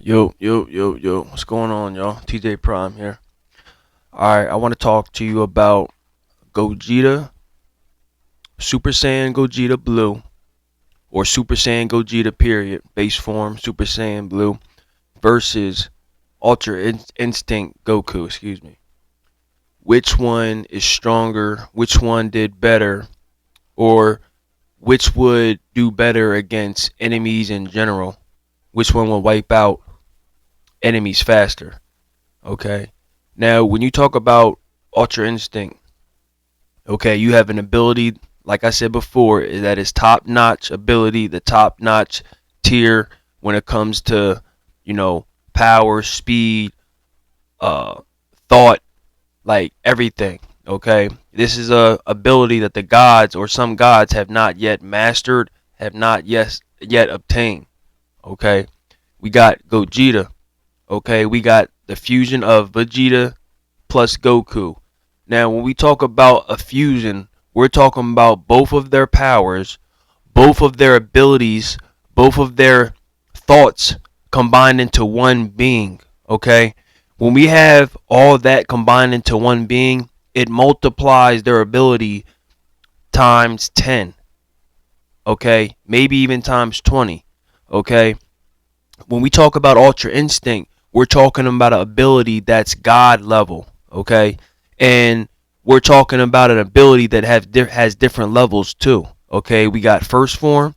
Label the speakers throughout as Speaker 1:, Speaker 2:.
Speaker 1: Yo. What's going on, y'all? TJ Prime here. Alright, I want to talk to you about Gogeta, Super Saiyan Gogeta Blue, or Super Saiyan Gogeta period, base form Super Saiyan Blue, versus Instinct Goku, excuse me. Which one is stronger? Which one did better? Or which would do better against enemies in general? Which one will wipe out enemies faster? Okay. Now, when you talk about Ultra Instinct, okay, you have an ability, like I said before, that is top notch ability, the top notch tier when it comes to, power, speed, uh, thought, like everything. Okay. This is a ability that the gods or some gods have not yet mastered, have not yet obtained. Okay. We got Gogeta. Okay, we got the fusion of Vegeta plus Goku. Now, when we talk about a fusion, we're talking about both of their powers, both of their abilities, both of their thoughts combined into one being. Okay, when we have all that combined into one being, it multiplies their ability times 10. Okay, maybe even times 20. Okay, when we talk about Ultra Instinct, we're talking about an ability that's God level, okay? And we're talking about an ability that has different levels too, okay? We got first form,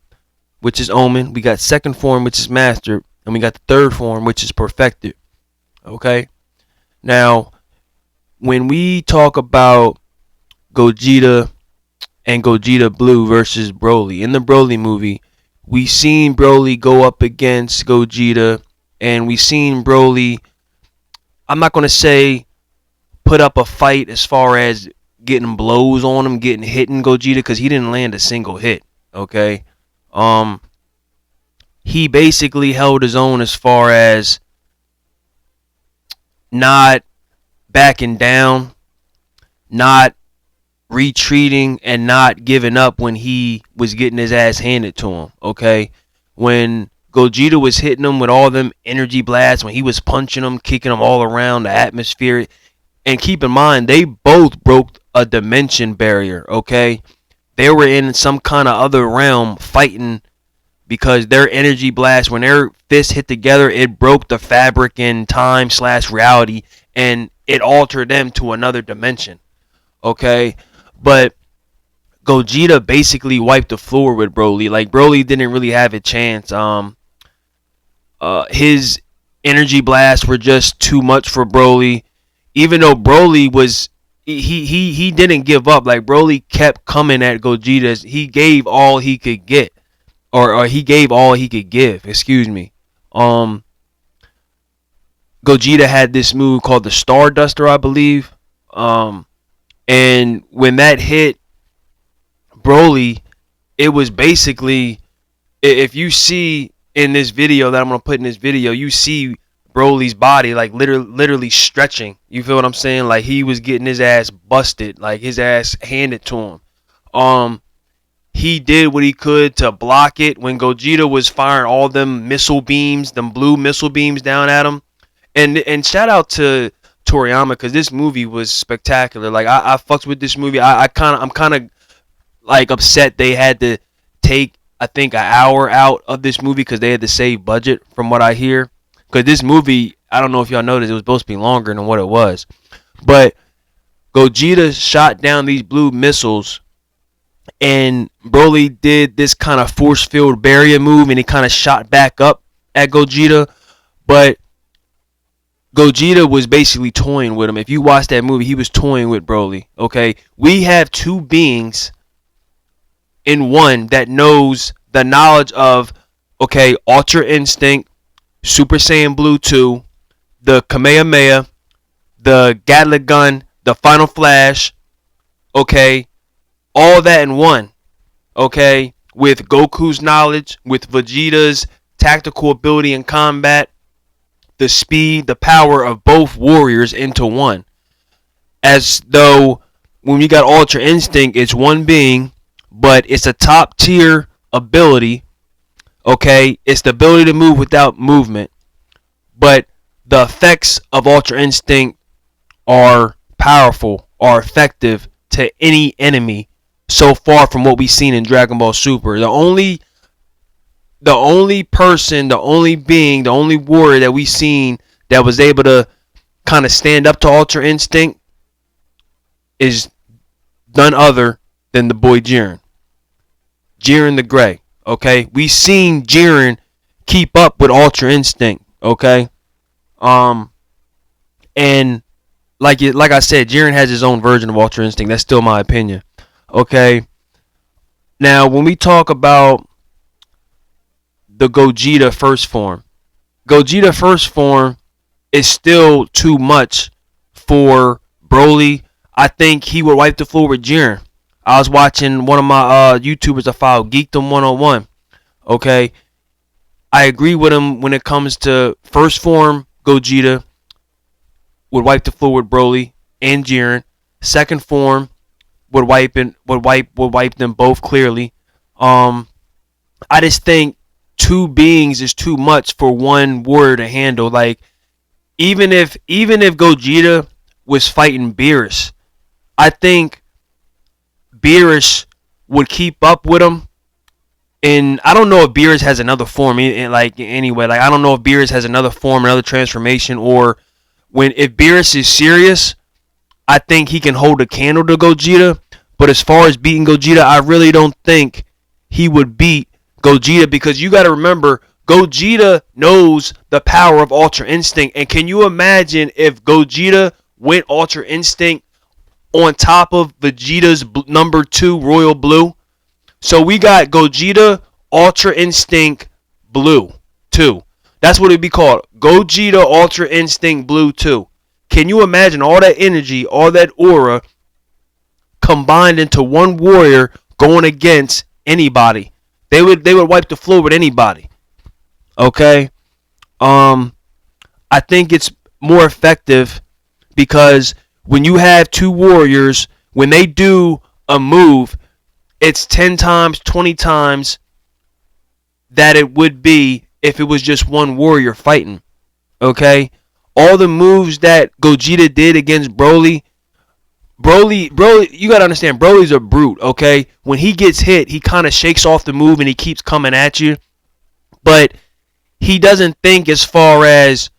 Speaker 1: which is Omen. We got second form, which is Mastered. And we got the third form, which is Perfected, okay? Now, when we talk about Gogeta and Gogeta Blue versus Broly, in the Broly movie, we seen Broly go up against Gogeta, and we seen Broly, I'm not going to say put up a fight as far as getting blows on him, getting hitting Gogeta, because he didn't land a single hit, okay? He basically held his own as far as not backing down, not retreating, and not giving up when he was getting his ass handed to him, okay? When Gogeta was hitting him with all them energy blasts, when he was punching him, kicking him all around the atmosphere, and keep in mind, they both broke a dimension barrier, okay? They were in some kind of other realm fighting because their energy blast, when their fists hit together, it broke the fabric in time/reality, and it altered them to another dimension, okay? But Gogeta basically wiped the floor with Broly. Like, Broly didn't really have a chance. His energy blasts were just too much for Broly. Even though Broly was, he didn't give up. Like, Broly kept coming at Gogeta. He gave all he could get, or he gave all he could give. Excuse me. Gogeta had this move called the Star Duster, I believe. And when that hit Broly, it was basically, if you see in this video that I'm going to put in this video, you see Broly's body like literally stretching. You feel what I'm saying? Like, he was getting his ass busted, like his ass handed to him. He did what he could to block it when Gogeta was firing all them missile beams, them blue missile beams down at him. And shout out to Toriyama, because this movie was spectacular. Like, I fucked with this movie. I'm kind of like upset they had to take, I think, an hour out of this movie because they had to save budget, from what I hear. Because this movie, I don't know if y'all noticed, it was supposed to be longer than what it was. But Gogeta shot down these blue missiles, and Broly did this kind of force field barrier move, and he kind of shot back up at Gogeta. But Gogeta was basically toying with him. If you watch that movie, he was toying with Broly. Okay, we have two beings in one that knows the knowledge of, okay, Ultra Instinct, Super Saiyan Blue 2, the Kamehameha, the Gatling Gun, the Final Flash, okay, all that in one, okay, with Goku's knowledge, with Vegeta's tactical ability in combat, the speed, the power of both warriors into one. As though when you got Ultra Instinct, it's one being, but it's a top tier ability, okay? It's the ability to move without movement. but the effects of Ultra Instinct are powerful, are effective to any enemy so far from what we've seen in Dragon Ball Super. The only person, the only being, the only warrior that we've seen that was able to kind of stand up to Ultra Instinct is none other than the boy Jiren. Jiren the Grey. Okay? We've seen Jiren keep up with Ultra Instinct. Okay? And like I said, Jiren has his own version of Ultra Instinct. That's still my opinion. Okay? Now, when we talk about the Gogeta first form, Gogeta first form is still too much for Broly. I think he would wipe the floor with Jiren. I was watching one of my YouTubers I follow, Geekdom 101. Okay, I agree with him when it comes to first form. Gogeta would wipe the floor with Broly and Jiren. Second form would wipe them both clearly. I just think two beings is too much for one warrior to handle. Like even if Gogeta was fighting Beerus, I think Beerus would keep up with him. And I don't know if Beerus has another form. Anyway, I don't know if Beerus has another form, another transformation, or if Beerus is serious, I think he can hold a candle to Gogeta. But as far as beating Gogeta, I really don't think he would beat Gogeta, because you got to remember, Gogeta knows the power of Ultra Instinct. And can you imagine if Gogeta went Ultra Instinct on top of Vegeta's number 2 Royal Blue? So we got Gogeta Ultra Instinct Blue 2. That's what it'd be called. Gogeta Ultra Instinct Blue 2. Can you imagine all that energy, all that aura combined into one warrior going against anybody? They would wipe the floor with anybody. Okay? I think it's more effective because when you have two warriors, when they do a move, it's 10 times, 20 times that it would be if it was just one warrior fighting. Okay? All the moves that Gogeta did against Broly, you gotta understand, Broly's a brute, okay? When he gets hit, he kind of shakes off the move and he keeps coming at you. But he doesn't think as far as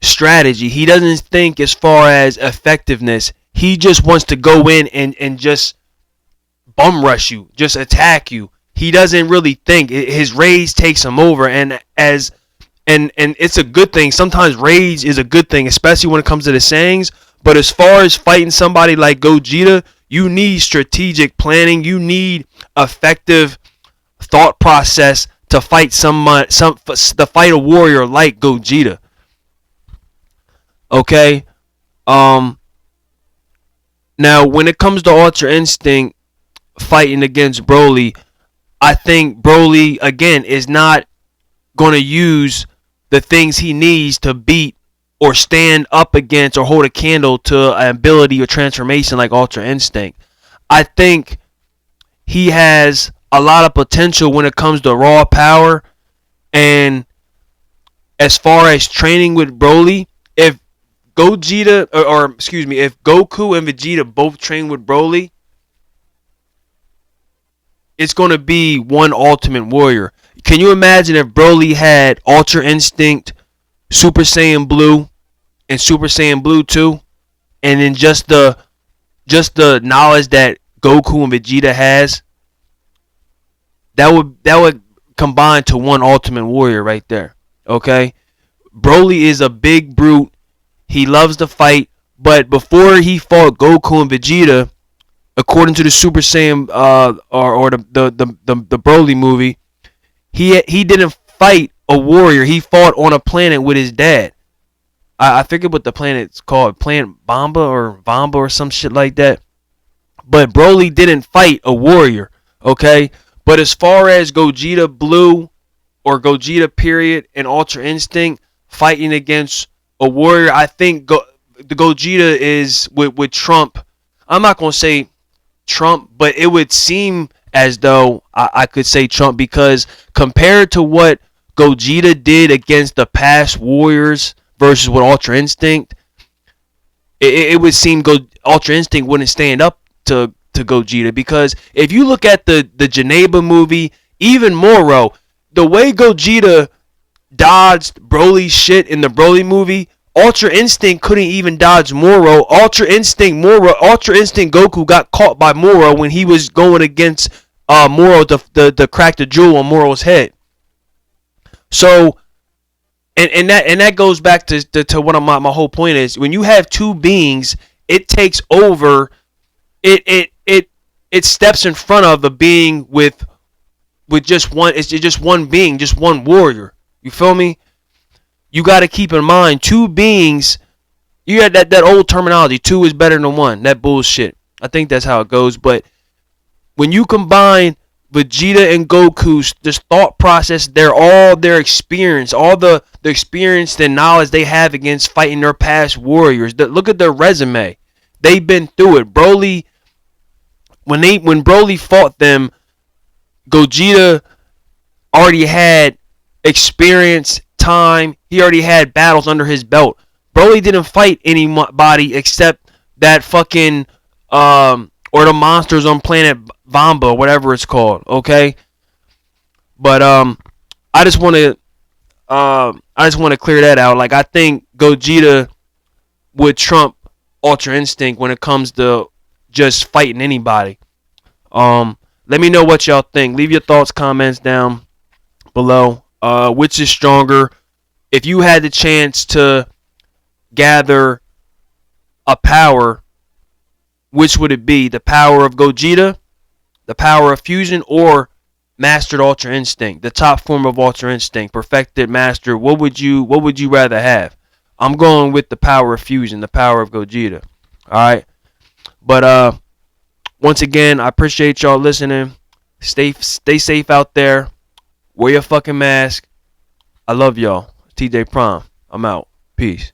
Speaker 1: strategy. He doesn't think as far as effectiveness. He just wants to go in and just bum rush you, just attack you. He doesn't really think. His rage takes him over, and it's a good thing. Sometimes rage is a good thing, especially when it comes to the Saiyans. But as far as fighting somebody like Gogeta, you need strategic planning. You need effective thought process to fight to fight a warrior like Gogeta. Okay. Now when it comes to Ultra Instinct fighting against Broly, I think Broly again is not going to use the things he needs to beat or stand up against or hold a candle to an ability or transformation like Ultra Instinct. I think he has a lot of potential when it comes to raw power. And as far as training with Broly, if Gogeta, if Goku and Vegeta both train with Broly, it's going to be one ultimate warrior. Can you imagine if Broly had Ultra Instinct, Super Saiyan Blue, and Super Saiyan Blue 2, and then just the knowledge that Goku and Vegeta has? That would combine to one ultimate warrior right there. Okay? Broly is a big brute. He loves to fight, but before he fought Goku and Vegeta, according to the Super Saiyan or the Broly movie, he didn't fight a warrior. He fought on a planet with his dad. I forget what the planet's called, Planet Vamba or some shit like that. But Broly didn't fight a warrior, okay? But as far as Gogeta Blue or Gogeta period and Ultra Instinct fighting against a warrior, I think the Gogeta is with Trump. I'm not going to say Trump, but it would seem as though I could say Trump, because compared to what Gogeta did against the past warriors versus what Ultra Instinct, it would seem Ultra Instinct wouldn't stand up to Gogeta, because if you look at the Janeba movie, even Moro, the way Gogeta dodged Broly's shit in the Broly movie, Ultra Instinct couldn't even dodge Moro. Ultra Instinct Goku got caught by Moro when he was going against Moro to crack the jewel on Moro's head. So and that goes back to what my whole point is. When you have two beings, it takes over. It steps in front of a being with just one. It's just one being, just one warrior. You feel me? You got to keep in mind, two beings. You had that old terminology, two is better than one. That bullshit. I think that's how it goes. But when you combine Vegeta and Goku's this thought process, their experience, all the experience and knowledge they have against fighting their past warriors. Look at their resume. They've been through it. Broly, when Broly fought them, Gogeta already had experience, time. He already had battles under his belt. Broly didn't fight anybody except that fucking or the monsters on planet Vamba, whatever it's called. Okay, but I just want to clear that out. Like, I think Gogeta would trump Ultra Instinct when it comes to just fighting anybody. Let me know what y'all think. Leave your thoughts, comments down below. Which is stronger? If you had the chance to gather a power, which would it be? The power of Gogeta, the power of fusion, or mastered Ultra Instinct, the top form of Ultra Instinct, perfected, mastered? What would you rather have? I'm going with the power of fusion, the power of Gogeta. All right, but once again, I appreciate y'all listening. Stay safe out there. Wear your fucking mask. I love y'all. TJ Prime. I'm out. Peace.